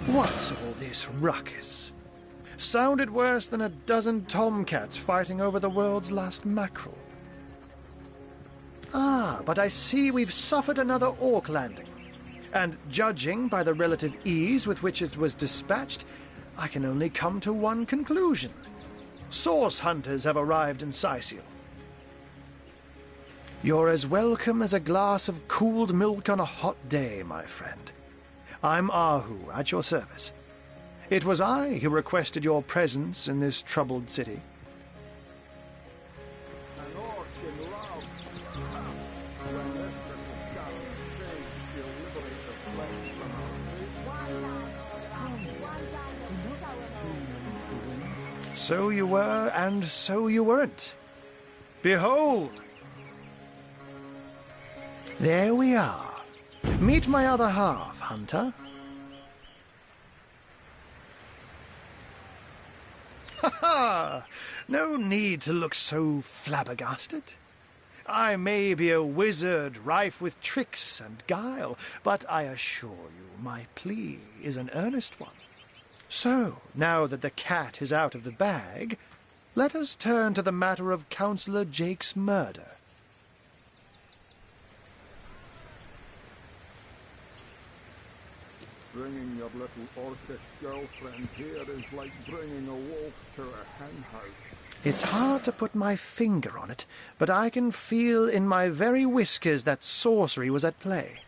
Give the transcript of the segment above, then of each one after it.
What's all this ruckus? Sounded worse than a dozen tomcats fighting over the world's last mackerel. Ah, but I see we've suffered another orc landing. And judging by the relative ease with which it was dispatched, I can only come to one conclusion. Source hunters have arrived in Sicil. You're as welcome as a glass of cooled milk on a hot day, my friend. I'm Ahu, at your service. It was I who requested your presence in this troubled city. So you were, and so you weren't. Behold! There we are. Meet my other half, Hunter. Ha ha! No need to look so flabbergasted. I may be a wizard rife with tricks and guile, but I assure you my plea is an earnest one. So, now that the cat is out of the bag, let us turn to the matter of Councillor Jake's murder. Bringing your little orcish girlfriend here is like bringing a wolf to a hen house. It's hard to put my finger on it, but I can feel in my very whiskers that sorcery was at play.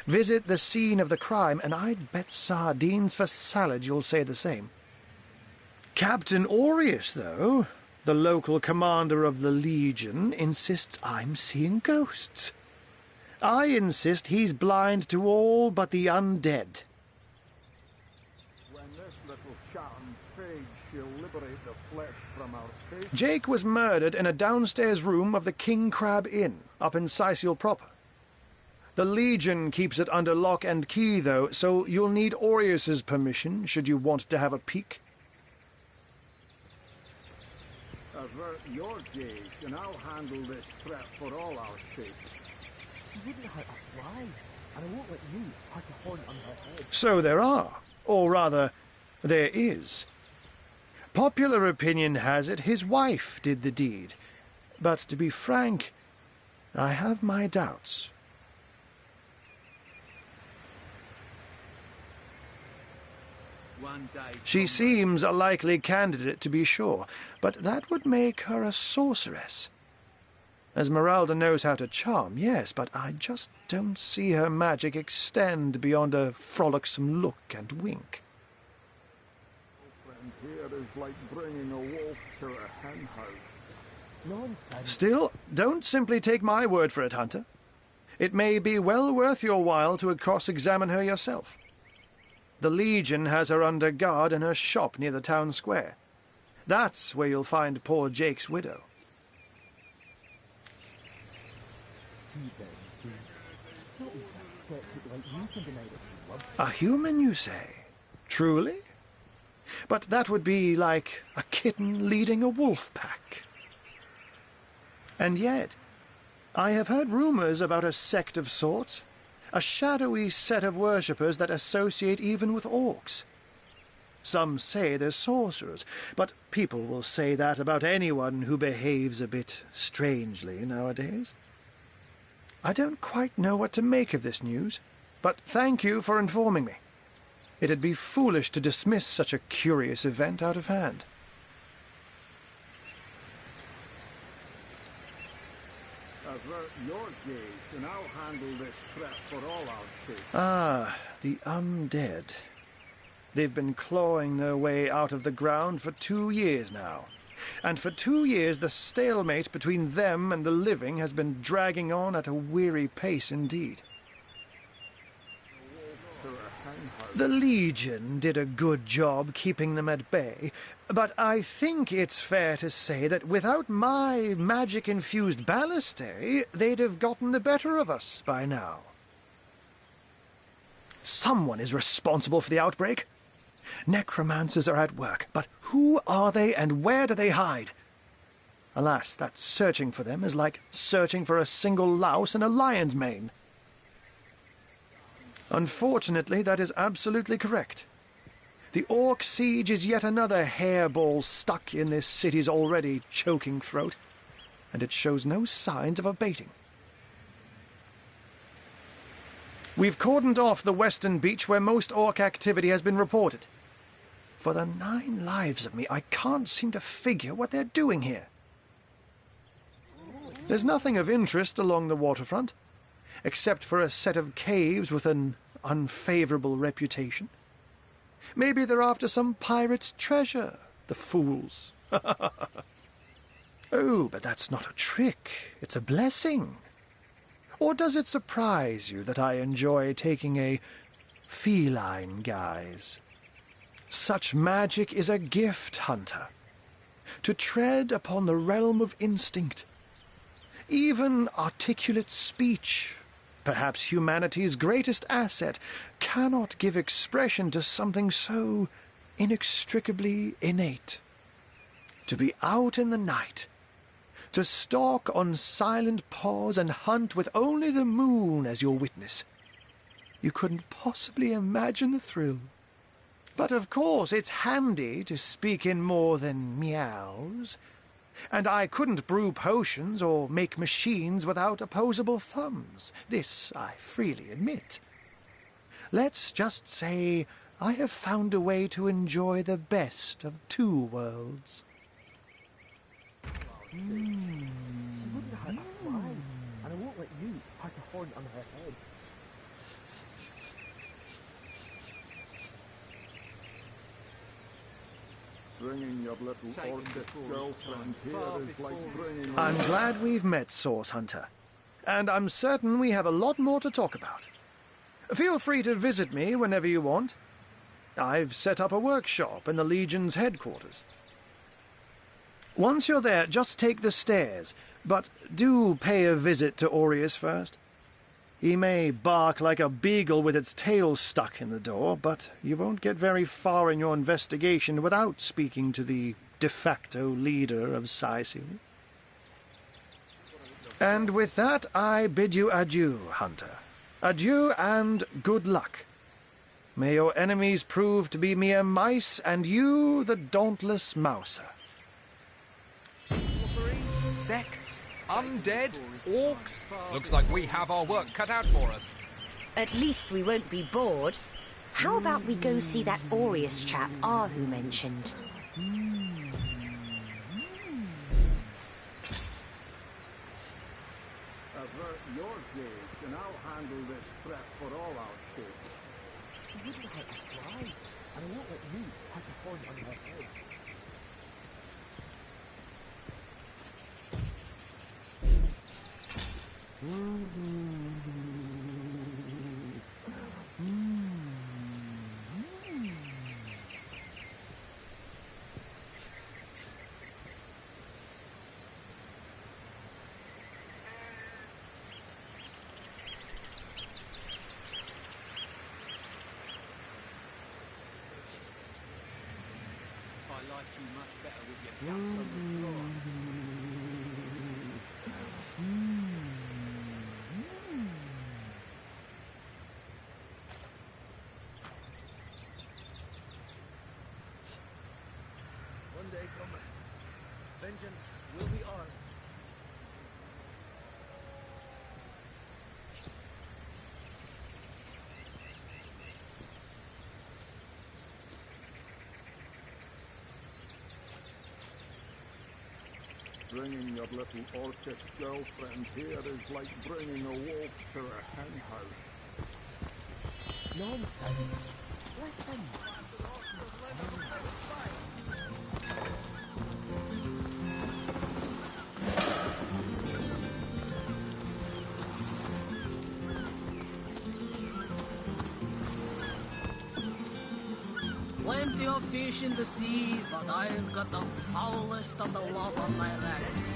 Visit the scene of the crime, and I'd bet sardines for salad you'll say the same. Captain Aureus, though, the local commander of the Legion, insists I'm seeing ghosts. I insist he's blind to all but the undead. When this little shaman fades, she'll liberate the flesh from our face. Jake was murdered in a downstairs room of the King Crab Inn, up in Sicil proper. The Legion keeps it under lock and key, though, so you'll need Aureus's permission should you want to have a peek. Avert your gaze, and I'll handle this threat for all our sakes. She wouldn't hurt a fly, and I won't let you put a horn on her head. So there are, or rather, there is. Popular opinion has it his wife did the deed, but to be frank, I have my doubts. She seems a likely candidate, to be sure, but that would make her a sorceress. Esmeralda knows how to charm, yes, but I just don't see her magic extend beyond a frolicsome look and wink. Friend here is like bringing a wolf to a hen house. Nonsense. Still, don't simply take my word for it, Hunter. It may be well worth your while to cross-examine her yourself. The Legion has her under guard in her shop near the town square. That's where you'll find poor Jake's widow. A human, you say? Truly? But that would be like a kitten leading a wolf pack. And yet, I have heard rumors about a sect of sorts. A shadowy set of worshippers that associate even with orcs. Some say they're sorcerers, but people will say that about anyone who behaves a bit strangely nowadays. I don't quite know what to make of this news, but thank you for informing me. It'd be foolish to dismiss such a curious event out of hand. Avert your gaze, and I'll handle this threat for all our sakes. Ah, the undead. They've been clawing their way out of the ground for 2 years now. And for 2 years the stalemate between them and the living has been dragging on at a weary pace indeed. The Legion did a good job keeping them at bay, but I think it's fair to say that without my magic-infused ballistae, they'd have gotten the better of us by now. Someone is responsible for the outbreak. Necromancers are at work, but who are they and where do they hide? Alas, that searching for them is like searching for a single louse in a lion's mane. Unfortunately, that is absolutely correct. The Orc siege is yet another hairball stuck in this city's already choking throat, and it shows no signs of abating. We've cordoned off the western beach where most Orc activity has been reported. For the 9 lives of me, I can't seem to figure what they're doing here. There's nothing of interest along the waterfront, except for a set of caves with an unfavorable reputation. Maybe they're after some pirate's treasure, the fools. Oh, but that's not a trick. It's a blessing. Or does it surprise you that I enjoy taking a feline guise? Such magic is a gift, Hunter. To tread upon the realm of instinct. Even articulate speech, perhaps humanity's greatest asset, cannot give expression to something so inextricably innate. To be out in the night, to stalk on silent paws and hunt with only the moon as your witness. You couldn't possibly imagine the thrill. But of course it's handy to speak in more than meows. And I couldn't brew potions or make machines without opposable thumbs. This I freely admit. Let's just say I have found a way to enjoy the best of 2 worlds. I wouldn't hurt a fly, and I won't let you hurt a horn on her head. Bringing your little orchid girlfriend here is like bringing... I'm glad we've met, Source Hunter. And I'm certain we have a lot more to talk about. Feel free to visit me whenever you want. I've set up a workshop in the Legion's headquarters. Once you're there, just take the stairs, but do pay a visit to Aureus first. He may bark like a beagle with its tail stuck in the door, but you won't get very far in your investigation without speaking to the de facto leader of Sicil. And with that, I bid you adieu, Hunter. Adieu and good luck. May your enemies prove to be mere mice, and you the dauntless mouser. Sects, undead, orcs. Looks like we have our work cut out for us. At least we won't be bored. How about we go see that Aureus chap Ahu mentioned? Avert your gaze, and I'll handle this threat for all our sakes. I wouldn't hurt a fly, and I won't let you hurt a horn on her head. I like you much better with your guts on the floor. One day coming. Vengeance will be ours. Bringing your little orchid girlfriend here is like bringing a wolf to a hen house. Nonsense. Listen. Plenty of fish in the sea, but I've got the foulest of the lot on my legs.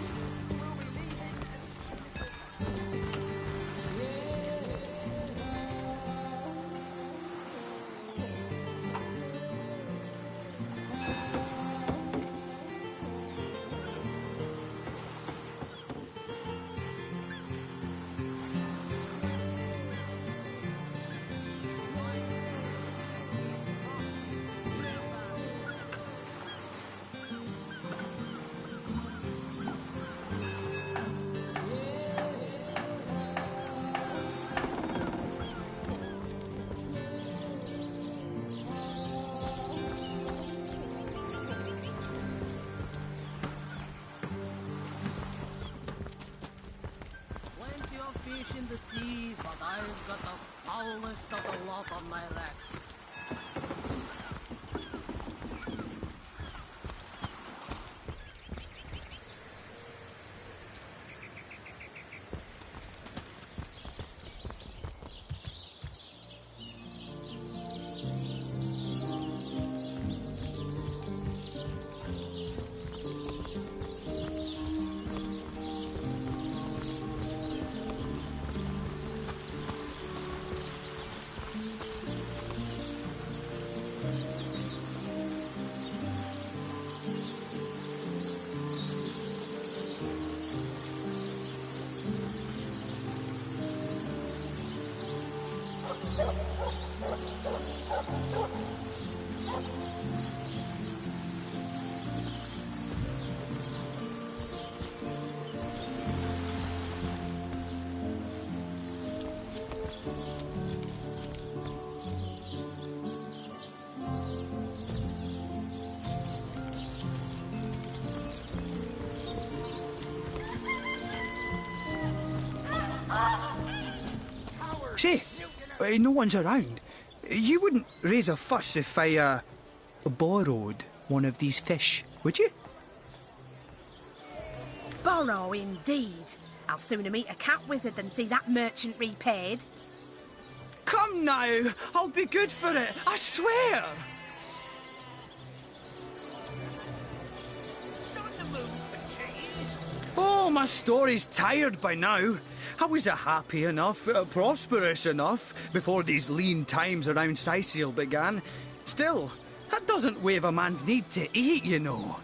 got the foulest of the lot on my racks. Say, no one's around. You wouldn't raise a fuss if I, borrowed one of these fish, would you? Borrow, indeed. I'll sooner meet a cat wizard than see that merchant repaid. Come now, I'll be good for it, I swear! Oh, my story's tired by now. I was happy enough, prosperous enough, before these lean times around Sicil began. Still, that doesn't waive a man's need to eat, you know.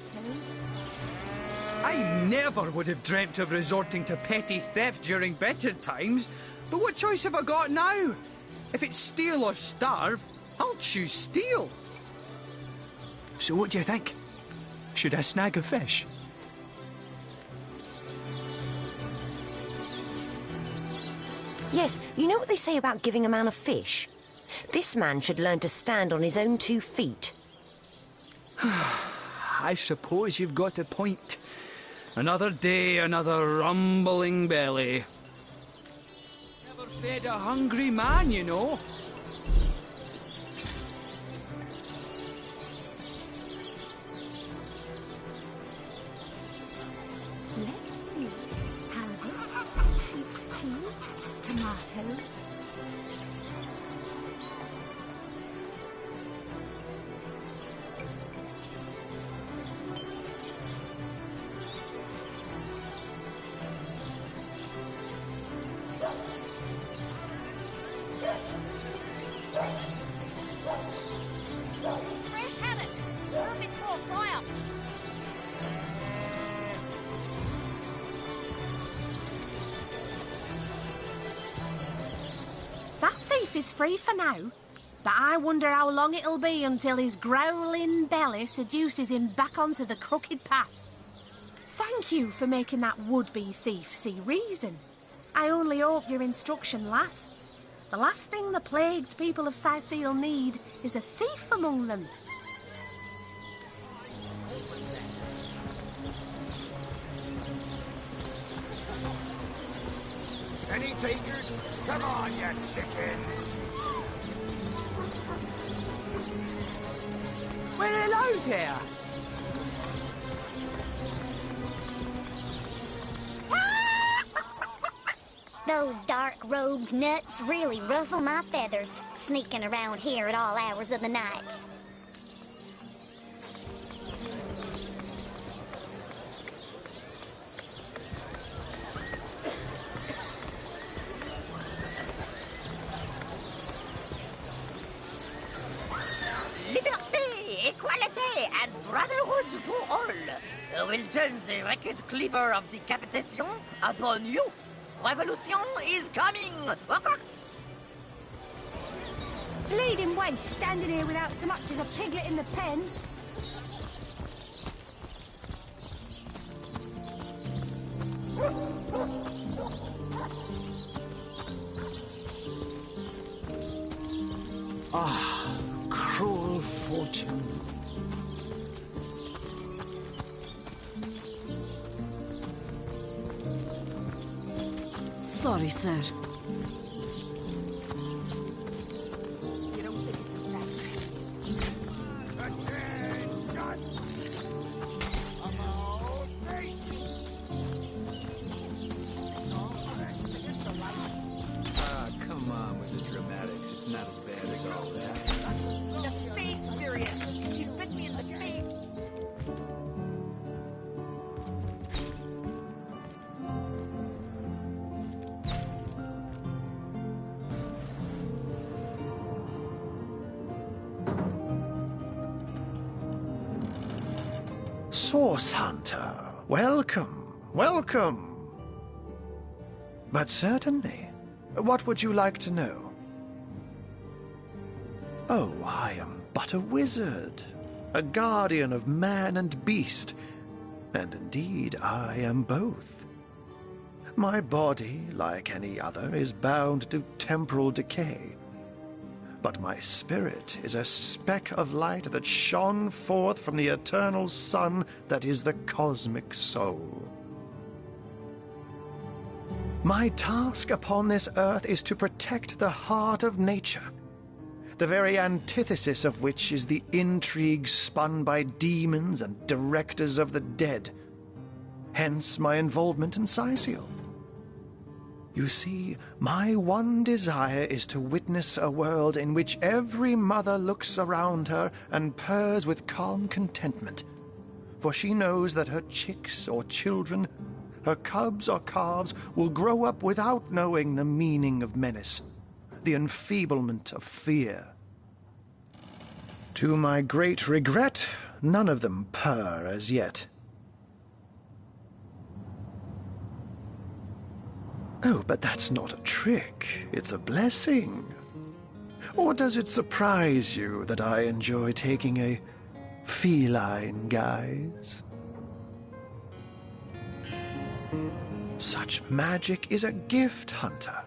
Toes? I never would have dreamt of resorting to petty theft during better times. But what choice have I got now? If it's steal or starve, I'll choose steal. So what do you think? Should I snag a fish? Yes, you know what they say about giving a man a fish? This man should learn to stand on his own 2 feet. I suppose you've got a point. Another day, another rumbling belly. Never fed a hungry man, you know. Let's see. Halibut, sheep's cheese, tomatoes. Fresh haddock, perfect for a fry-up. That thief is free for now, but I wonder how long it'll be until his growling belly seduces him back onto the crooked path. Thank you for making that would-be thief see reason. I only hope your instruction lasts. The last thing the plagued people of Sicil need is a thief among them. Any takers? Come on, you chickens! Well, hello there. Those dark-robed nuts really ruffle my feathers, sneaking around here at all hours of the night. Liberté, equality, and brotherhood for all will turn the wicked cleaver of decapitation upon you. Revolution is coming! Bleeding waste, standing here without so much as a piglet in the pen. Ah, cruel fortune. Sorry, sir. Come on with the dramatics. It's not as bad as all that. The face furious. She bit me in the face. Source Hunter, welcome, welcome. But certainly, what would you like to know? Oh, I am but a wizard, a guardian of man and beast, and indeed I am both. My body, like any other, is bound to temporal decay. But my spirit is a speck of light that shone forth from the eternal sun that is the cosmic soul. My task upon this earth is to protect the heart of nature, the very antithesis of which is the intrigue spun by demons and directors of the dead. Hence my involvement in Siciel. You see, my one desire is to witness a world in which every mother looks around her and purrs with calm contentment, for she knows that her chicks or children, her cubs or calves, will grow up without knowing the meaning of menace, the enfeeblement of fear. To my great regret, none of them purr as yet. Oh, but that's not a trick. It's a blessing. Or does it surprise you that I enjoy taking a feline guise? Such magic is a gift, Hunter.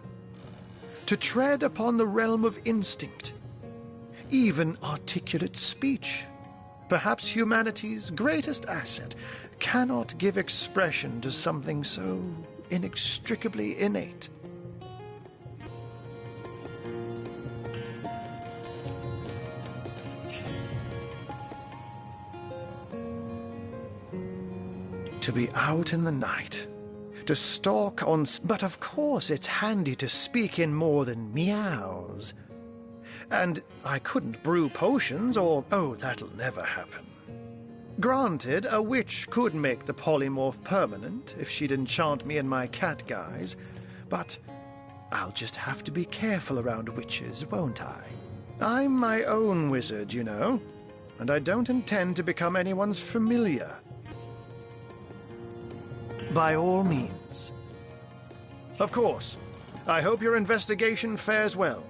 To tread upon the realm of instinct, even articulate speech, perhaps humanity's greatest asset, cannot give expression to something so inextricably innate. To be out in the night, to stalk on... But of course it's handy to speak in more than meows. And I couldn't brew potions or... Oh, that'll never happen. Granted, a witch could make the polymorph permanent if she'd enchant me in my cat guise, but I'll just have to be careful around witches, won't I? I'm my own wizard, you know, and I don't intend to become anyone's familiar. By all means. Of course, I hope your investigation fares well.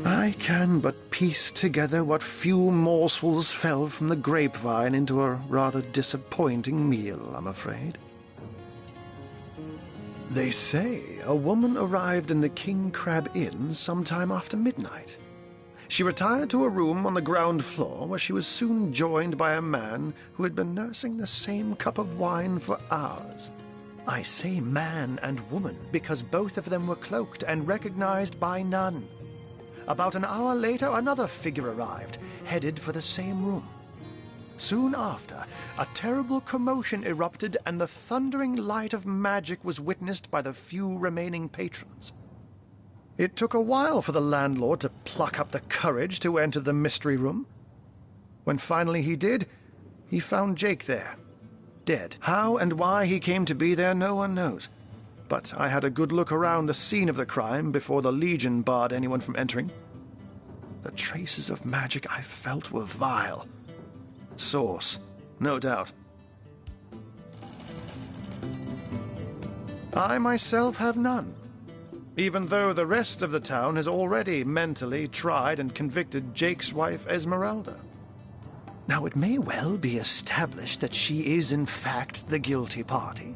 I can but piece together what few morsels fell from the grapevine into a rather disappointing meal, I'm afraid. They say a woman arrived in the King Crab Inn sometime after midnight. She retired to a room on the ground floor where she was soon joined by a man who had been nursing the same cup of wine for hours. I say man and woman because both of them were cloaked and recognized by none. About an hour later, another figure arrived, headed for the same room. Soon after, a terrible commotion erupted and the thundering light of magic was witnessed by the few remaining patrons. It took a while for the landlord to pluck up the courage to enter the mystery room. When finally he did, he found Jake there, dead. How and why he came to be there, no one knows. But I had a good look around the scene of the crime before the Legion barred anyone from entering. The traces of magic I felt were vile. Source, no doubt. I myself have none, even though the rest of the town has already mentally tried and convicted Jake's wife, Esmeralda. Now, it may well be established that she is, in fact, the guilty party.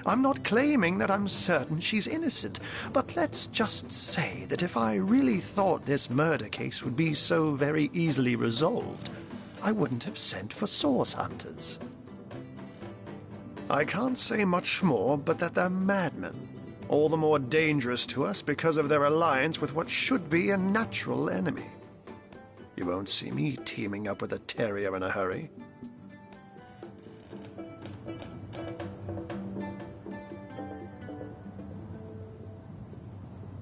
I'm not claiming that I'm certain she's innocent, but let's just say that if I really thought this murder case would be so very easily resolved, I wouldn't have sent for source hunters. I can't say much more but that they're madmen. All the more dangerous to us because of their alliance with what should be a natural enemy. You won't see me teaming up with a terrier in a hurry.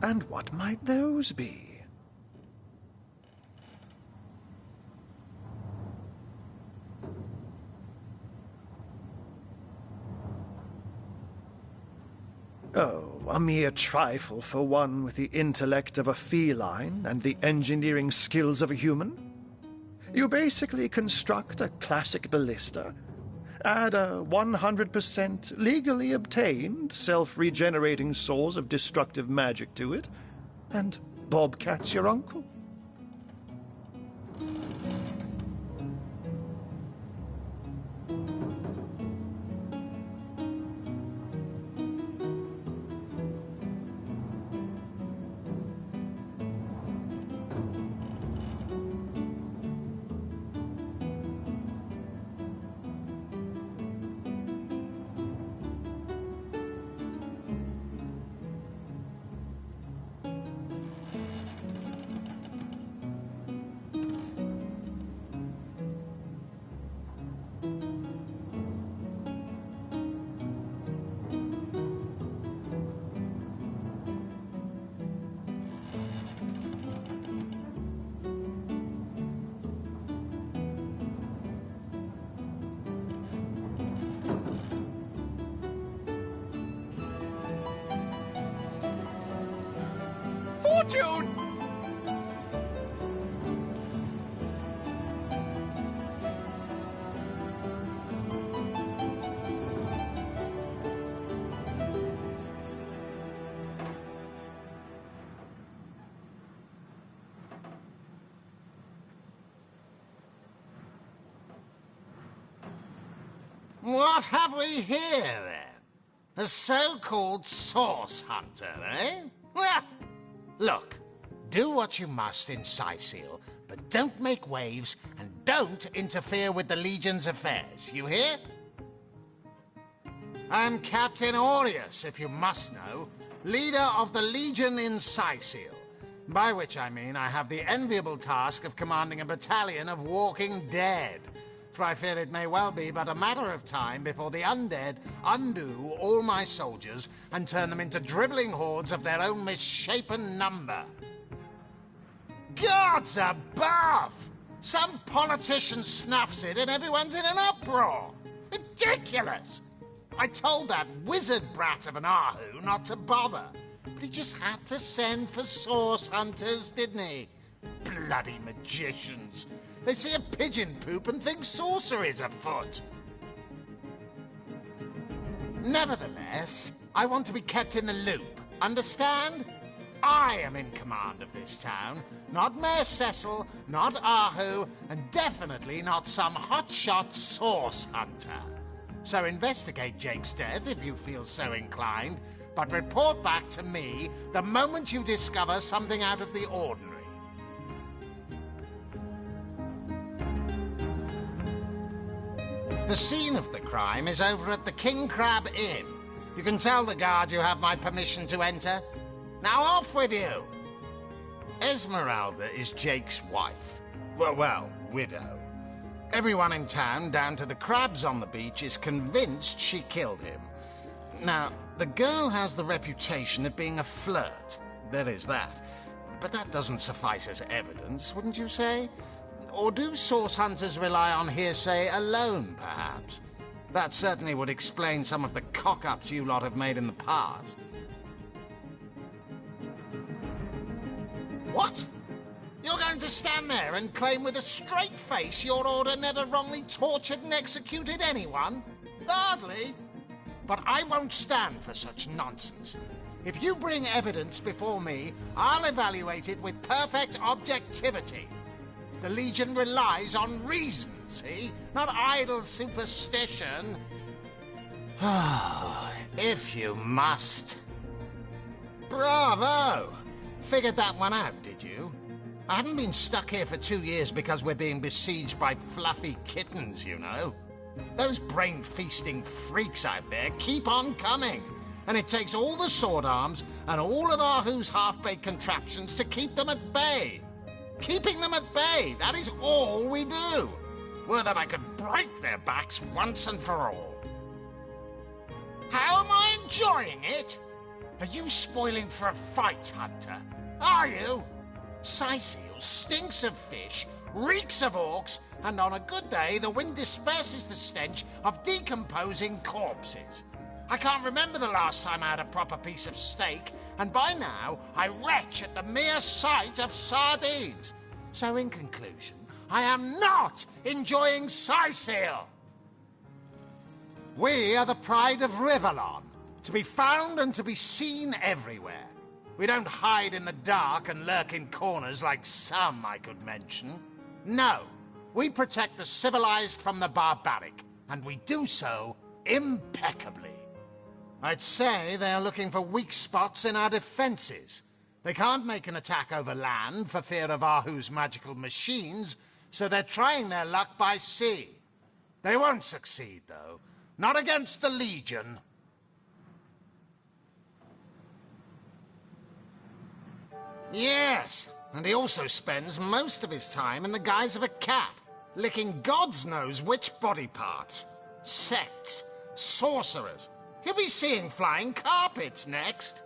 And what might those be? Oh, a mere trifle for one with the intellect of a feline and the engineering skills of a human. You basically construct a classic ballista, add a 100% legally obtained self-regenerating source of destructive magic to it, and Bobcat's your uncle. Fortune! What have we here, then? A so-called source hunter, eh? Well, look, do what you must in Sicil, but don't make waves and don't interfere with the Legion's affairs, you hear? I'm Captain Aureus, if you must know, leader of the Legion in Sicil, by which I mean I have the enviable task of commanding a battalion of walking dead. For I fear it may well be but a matter of time before the undead undo all my soldiers and turn them into drivelling hordes of their own misshapen number. Gods above! Some politician snuffs it and everyone's in an uproar. Ridiculous! I told that wizard brat of an Ahu not to bother, but he just had to send for source hunters, didn't he? Bloody magicians! They see a pigeon poop and think sorcery's afoot. Nevertheless, I want to be kept in the loop. Understand? I am in command of this town, not Mayor Cecil, not Ahu, and definitely not some hotshot source hunter. So investigate Jake's death if you feel so inclined, but report back to me the moment you discover something out of the ordinary. The scene of the crime is over at the King Crab Inn. You can tell the guard you have my permission to enter. Now off with you! Esmeralda is Jake's wife. Well, widow. Everyone in town, down to the crabs on the beach, is convinced she killed him. Now, the girl has the reputation of being a flirt. There is that. But that doesn't suffice as evidence, wouldn't you say? Or do source hunters rely on hearsay alone, perhaps? That certainly would explain some of the cock-ups you lot have made in the past. What? You're going to stand there and claim with a straight face your order never wrongly tortured and executed anyone? Hardly. But I won't stand for such nonsense. If you bring evidence before me, I'll evaluate it with perfect objectivity. The Legion relies on reason, see? Not idle superstition. If you must. Bravo! Figured that one out, did you? I haven't been stuck here for 2 years because we're being besieged by fluffy kittens, you know. Those brain-feasting freaks out there keep on coming, and it takes all the sword arms and all of Ahu's half-baked contraptions to keep them at bay. Keeping them at bay, that is all we do. Were that I could break their backs once and for all. How am I enjoying it? Are you spoiling for a fight, Hunter? Are you? Scythiel stinks of fish, reeks of orcs, and on a good day the wind disperses the stench of decomposing corpses. I can't remember the last time I had a proper piece of steak, and by now I retch at the mere sight of sardines. So in conclusion, I am not enjoying Scythiel. We are the pride of Rivellon, to be found and to be seen everywhere. We don't hide in the dark and lurk in corners like some I could mention. No, we protect the civilized from the barbaric, and we do so impeccably. I'd say they are looking for weak spots in our defenses. They can't make an attack over land for fear of Ahu's magical machines, so they're trying their luck by sea. They won't succeed, though. Not against the Legion. Yes, and he also spends most of his time in the guise of a cat, licking God's knows which body parts. Sects, sorcerers. He'll be seeing flying carpets next.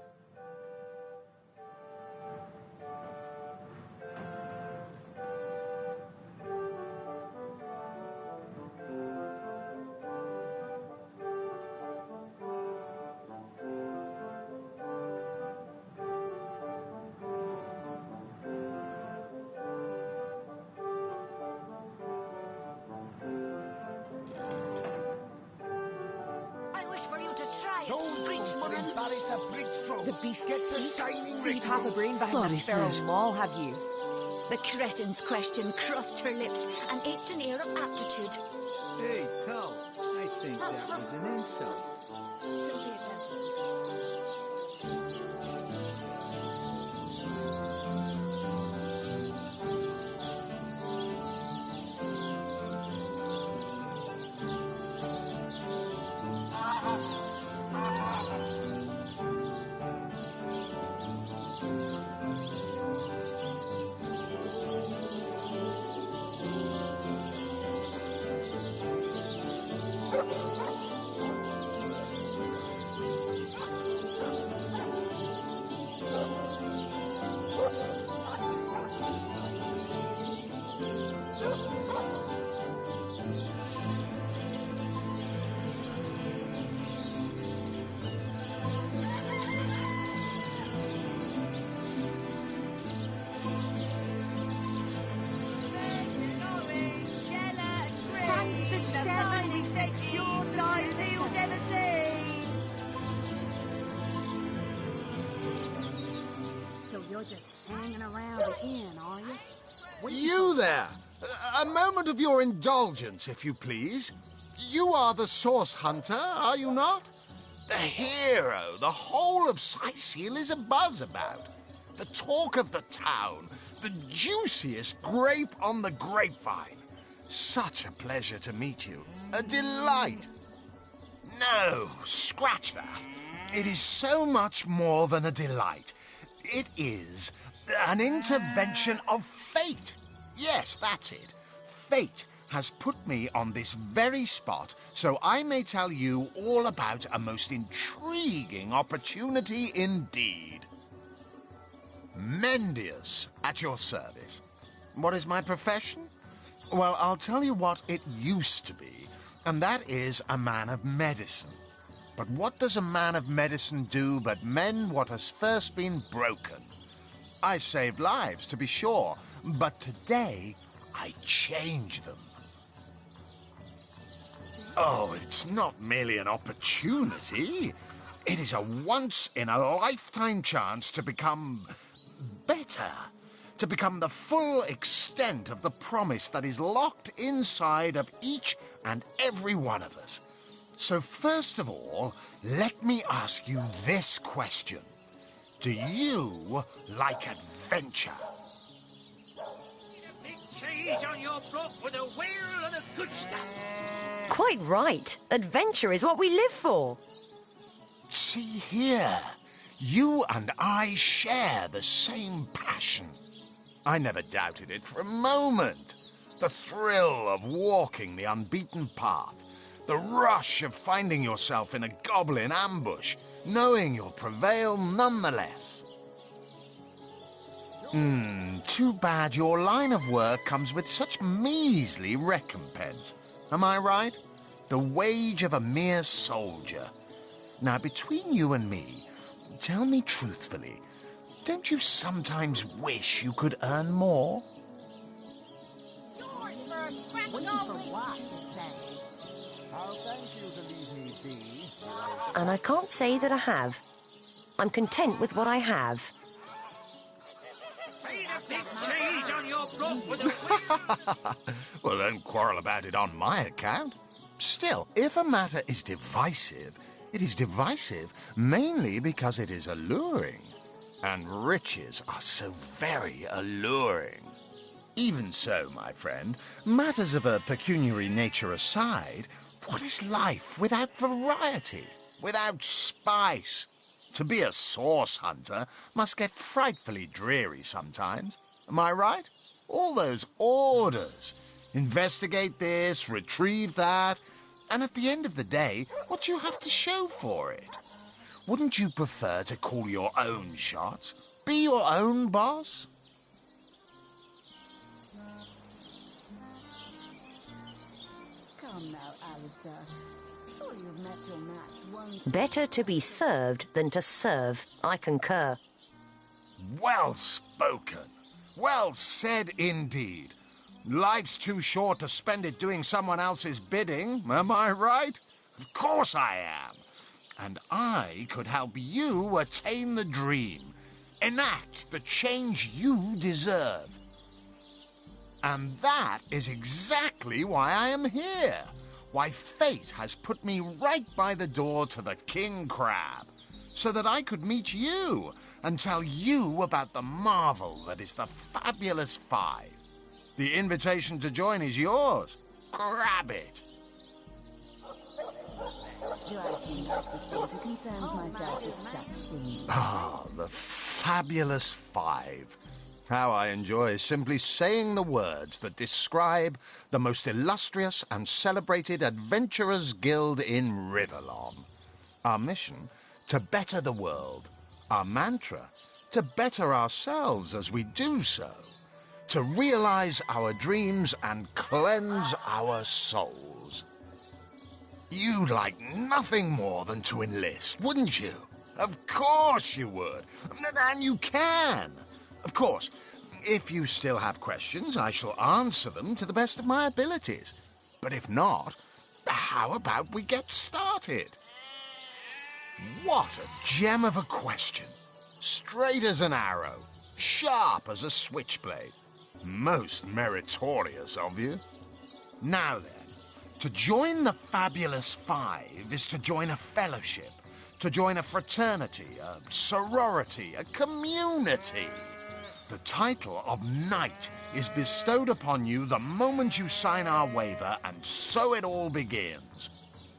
The beast speaks. So you've half a brain behind the feral maul, have you? The cretin's question crossed her lips and aped an air of aptitude. Hey, Tull, I think that was an insult. Don't pay attention. You're just hanging around again, are you? You there! A moment of your indulgence, if you please. You are the Source Hunter, are you not? The hero the whole of Scythiel is abuzz about. The talk of the town. The juiciest grape on the grapevine. Such a pleasure to meet you. A delight. No, scratch that. It is so much more than a delight. It is an intervention of fate. Yes, that's it. Fate has put me on this very spot so I may tell you all about a most intriguing opportunity indeed. Mendius, at your service. What is my profession? Well, I'll tell you what it used to be, and that is a man of medicine. But what does a man of medicine do but mend what has first been broken? I saved lives, to be sure, but today I change them. Oh, it's not merely an opportunity. It is a once-in-a-lifetime chance to become better, to become the full extent of the promise that is locked inside of each and every one of us. So first of all, let me ask you this question. Do you like adventure? Big cheese on your block with a wheel of the good stuff. quite right. Adventure is what we live for. See here, you and I share the same passion. I never doubted it for a moment. The thrill of walking the unbeaten path, the rush of finding yourself in a goblin ambush, knowing you'll prevail nonetheless. Too bad your line of work comes with such measly recompense. Am I right? The wage of a mere soldier. Now, between you and me, tell me truthfully, don't you sometimes wish you could earn more? Yours for a scrap How thank you to leave me be. And I can't say that I have. I'm content with what I have. Well, don't quarrel about it on my account. Still, if a matter is divisive, it is divisive mainly because it is alluring. And riches are so very alluring. Even so, my friend, matters of a pecuniary nature aside, what is life without variety, without spice? To be a source hunter must get frightfully dreary sometimes. Am I right? All those orders. Investigate this, retrieve that, and at the end of the day, what do you have to show for it? Wouldn't you prefer to call your own shots? Be your own boss? Come now, Alistair. Sure you've met your match once. Better to be served than to serve. I concur. Well spoken. Well said indeed. Life's too short to spend it doing someone else's bidding, am I right? Of course I am. And I could help you attain the dream, enact the change you deserve. And that is exactly why I am here. Why fate has put me right by the door to the King Crab, so that I could meet you and tell you about the marvel that is the Fabulous Five. The invitation to join is yours. Grab it. Do I seem not to concern myself with such things? Ah, the Fabulous Five. How I enjoy simply saying the words that describe the most illustrious and celebrated adventurers' guild in Riverlon. Our mission, to better the world. Our mantra, to better ourselves as we do so. To realize our dreams and cleanse our souls. You'd like nothing more than to enlist, wouldn't you? Of course you would. And you can. Of course, if you still have questions, I shall answer them to the best of my abilities. But if not, how about we get started? What a gem of a question. Straight as an arrow, sharp as a switchblade. Most meritorious of you. Now then, to join the Fabulous Five is to join a fellowship, to join a fraternity, a sorority, a community. The title of Knight is bestowed upon you the moment you sign our waiver, and so it all begins.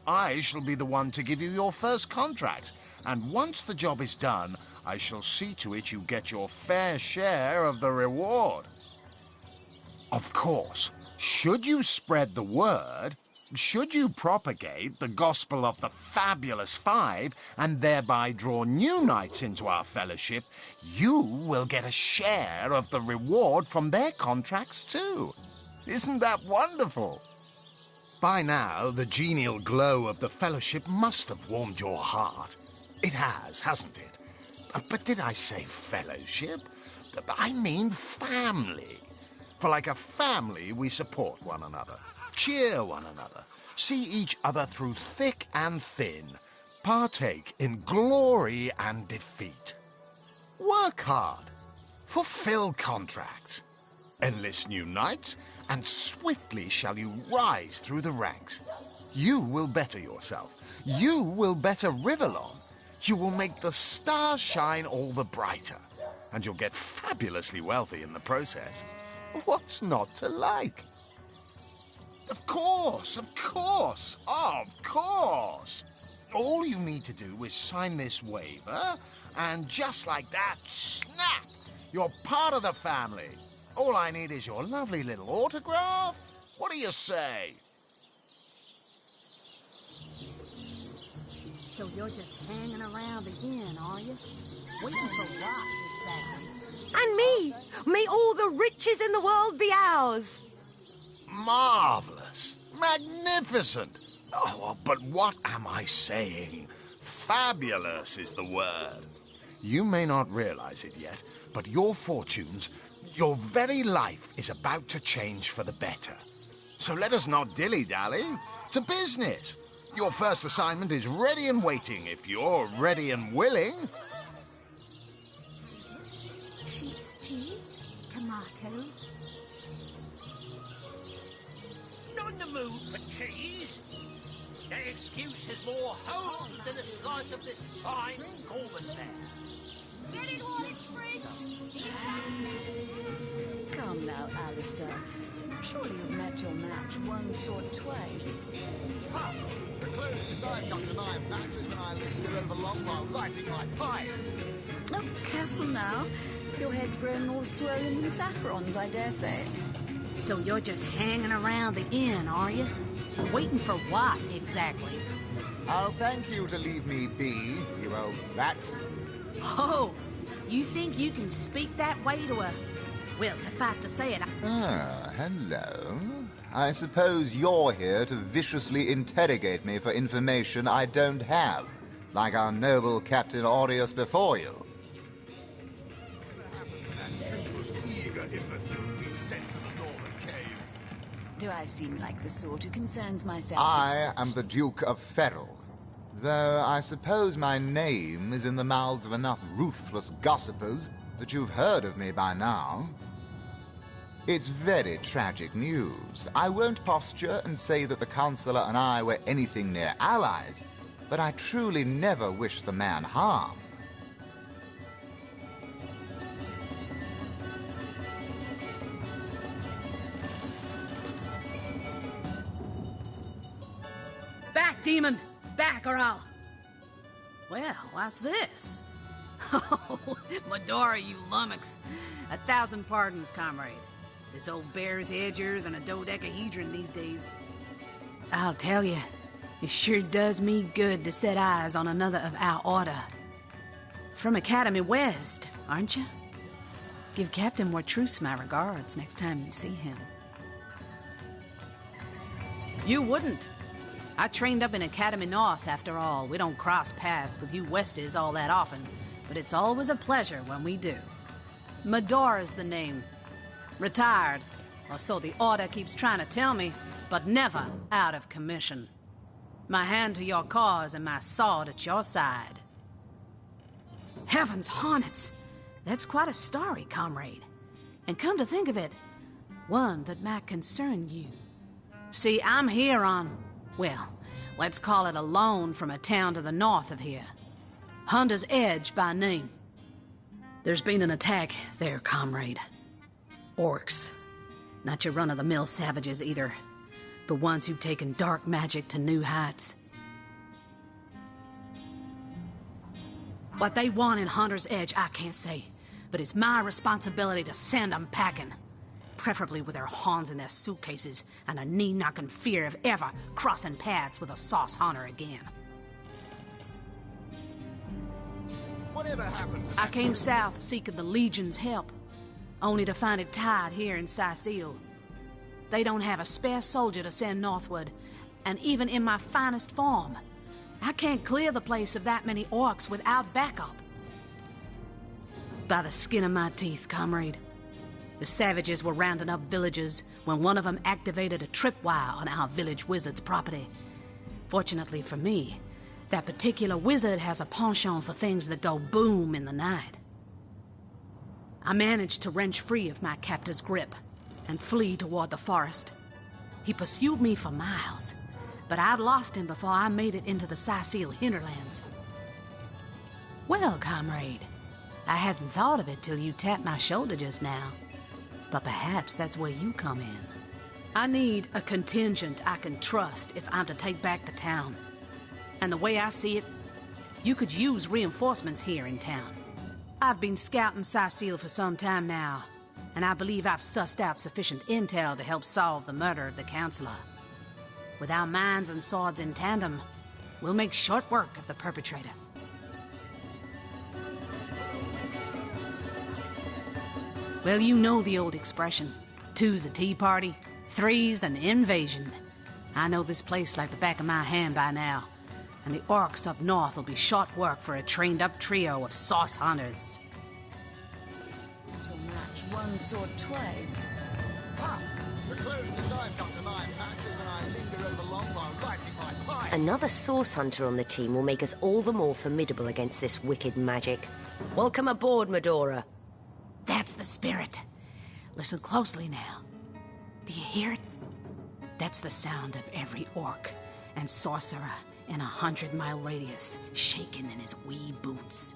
I shall be the one to give you your first contracts, and once the job is done, I shall see to it you get your fair share of the reward. Of course, should you spread the word, should you propagate the gospel of the Fabulous Five and thereby draw new knights into our fellowship, you will get a share of the reward from their contracts too. Isn't that wonderful? By now, the genial glow of the fellowship must have warmed your heart. It has, hasn't it? But did I say fellowship? I mean family. For like a family, we support one another, cheer one another, see each other through thick and thin, partake in glory and defeat. Work hard, fulfill contracts, enlist new knights, and swiftly shall you rise through the ranks. You will better yourself. You will better Riverlon. You will make the stars shine all the brighter, and you'll get fabulously wealthy in the process. What's not to like? Of course, of course, of course. All you need to do is sign this waiver, and just like that, snap! You're part of the family. All I need is your lovely little autograph. What do you say? So you're just hanging around the inn, are you? Waiting for what is that? And me! May all the riches in the world be ours! Marvelous. Magnificent. Oh, but what am I saying? Fabulous is the word. You may not realize it yet, but your fortunes, your very life is about to change for the better. So let us not dilly-dally. To business. Your first assignment is ready and waiting if you're ready and willing. Cheese, tomatoes. Not in the mood for cheese. That excuse is more home than a slice of this fine Gorman there. Get it while it's fresh. Come now, Alistair. Surely you've met your match once or twice. Ha! The closest I've got to my match is when I lingered over long while writing my pipe. Oh, careful now. Your head's growing more swollen than saffrons, I dare say. So you're just hanging around the inn, are you? Waiting for what, exactly? I'll thank you to leave me be, you old rat. Oh, you think you can speak that way to a... Well, suffice to say it... Ah, hello. I suppose you're here to viciously interrogate me for information I don't have, like our noble Captain Aureus before you. Do I seem like the sort who concerns myself? I am the Duke of Ferrell, though I suppose my name is in the mouths of enough ruthless gossipers that you've heard of me by now. It's very tragic news. I won't posture and say that the Consular and I were anything near allies, but I truly never wished the man harm. Back, demon! Back, or I'll... Well, what's this? Oh, Medora, you lummox. 1,000 pardons, comrade. This old bear's edgier than a dodecahedron these days. I'll tell you, it sure does me good to set eyes on another of our order. From Academy West, aren't you? Give Captain Wartruce my regards next time you see him. You wouldn't. I trained up in Academy North, after all. We don't cross paths with you Westies all that often, but it's always a pleasure when we do. Medora's the name. Retired, or so the Order keeps trying to tell me, but never out of commission. My hand to your cause and my sword at your side. Heavens hornets! That's quite a story, comrade. And come to think of it, one that might concern you. See, I'm here on, well, let's call it a loan from a town to the north of here. Hunter's Edge by name. There's been an attack there, comrade. Orcs. Not your run-of-the-mill savages either, but ones who've taken dark magic to new heights. What they want in Hunter's Edge, I can't say, but it's my responsibility to send them packing. Preferably with their horns in their suitcases and a knee-knocking fear of ever crossing paths with a sauce hunter again. Whatever happened to I came south seeking the Legion's help, only to find it tied here in Sicil. They don't have a spare soldier to send northward, and even in my finest form, I can't clear the place of that many orcs without backup. By the skin of my teeth, comrade. The savages were rounding up villagers when one of them activated a tripwire on our village wizard's property. Fortunately for me, that particular wizard has a penchant for things that go boom in the night. I managed to wrench free of my captor's grip and flee toward the forest. He pursued me for miles, but I'd lost him before I made it into the Sicil hinterlands. Well, comrade, I hadn't thought of it till you tapped my shoulder just now. But perhaps that's where you come in. I need a contingent I can trust if I'm to take back the town. And the way I see it, you could use reinforcements here in town. I've been scouting Cecile for some time now, and I believe I've sussed out sufficient intel to help solve the murder of the Councillor. With our minds and swords in tandem, we'll make short work of the perpetrator. Well, you know the old expression. 2's a tea party, 3's an invasion. I know this place like the back of my hand by now, and the orcs up north will be short work for a trained-up trio of sauce hunters. You'll match once or twice. Ha! The closest I've got to my match is when I linger over long while writing my pipe. Another source hunter on the team will make us all the more formidable against this wicked magic. Welcome aboard, Medora. That's the spirit. Listen closely now. Do you hear it? That's the sound of every orc and sorcerer in a 100-mile radius shaking in his wee boots.